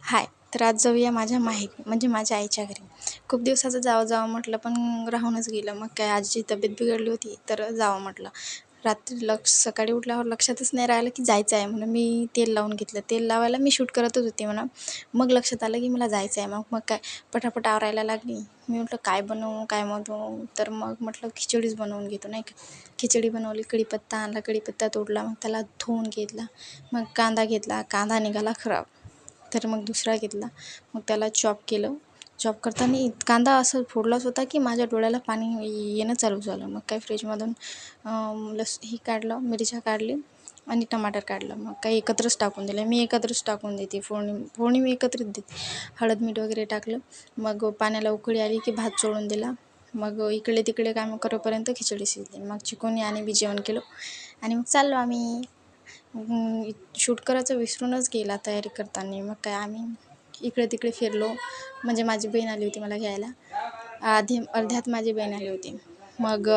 हाय. तर आज जाऊया माझ्या माहेरी, म्हणजे माझ्या आईच्या घरी. खूप दिवसाचं जावं जावं म्हटलं, पण राहूनच गेलं. मग काय, आजीची तब्येत बिघडली होती, तर जावं म्हटलं. रात्री सकाळी उठल्यावर लक्षातच नाही राहिलं की जायचं आहे म्हणून. मी तेल लावून घेतलं. तेल लावायला मी शूट करतच होते म्हणा. मग लक्षात आलं की मला जायचं आहे. मग काय, पटापट आवरायला लागली. मी म्हटलं काय बनवू, काय बनवू? तर मग म्हटलं खिचडीच बनवून घेतो, नाही का. खिचडी बनवली. कढीपत्ता आणला, कढीपत्ता तोडला, मग त्याला धुवून घेतला. मग कांदा घेतला, कांदा निघाला खराब. तर मग दुसरा घेतला. मग त्याला चॉप केलं. चॉप करताना कांदा असं फोडलाच होता की माझ्या डोळ्याला पाणी येणं चालू झालं. मग काय, फ्रीजमधून ही काढलं, मिरच्या काढली आणि टमाटर काढलं. मग काही एकत्रच टाकून दिलं. मी एकत्रच टाकून देते फोडणी मी एकत्रित देते. हळद मीठ वगैरे टाकलं. मग पाण्याला उकळी आली की भात सोडून दिला. मग इकडे तिकडे काम करेपर्यंत खिचडी शिजली. मग चिकून आणि मी जेवण केलं आणि मग चाललो आम्ही. शूट करायचं विसरूनच गेला तयारी करताना. मग काय, आम्ही इकडे तिकडे फिरलो. म्हणजे माझी बहीण आली होती मला घ्यायला. अर्ध्यात माझी बहीण आली होती. मग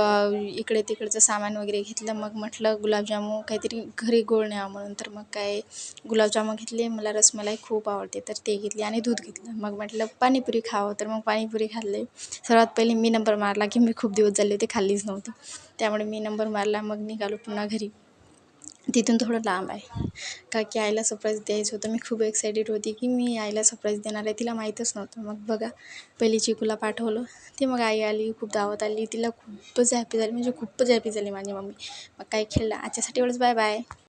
इकडे तिकडचं सामान वगैरे घेतलं. मग म्हटलं गुलाबजामू काहीतरी घरी गोड न्यावं म्हणून. तर मग काय, गुलाबजामू घेतले. मला रसमलाई खूप आवडते, तर ते घेतली आणि दूध घेतलं. मग म्हटलं पाणीपुरी खावं, तर मग पाणीपुरी खाल्ले. सर्वात पहिले मी नंबर मारला की मी खूप दिवस झाले होते खाल्लीच नव्हती. त्यामुळे मी नंबर मारला. मग निघालो पुन्हा घरी. तिथून थोडं लांब आहे, का की आईला सरप्राईज द्यायचं होतं. मी खूप एक्सायटेड होती की मी आईला सरप्राईज देणार आहे. तिला माहीतच नव्हतं. मग बघा, पहिली चिकूला पाठवलं. ती मग आई आली, खूप दावत आली. तिला खूपच हॅपी झाली, म्हणजे खूपच हॅपी झाली माझी मम्मी. मग काही खेळलं. आजच्यासाठी एवढंच. Bye bye.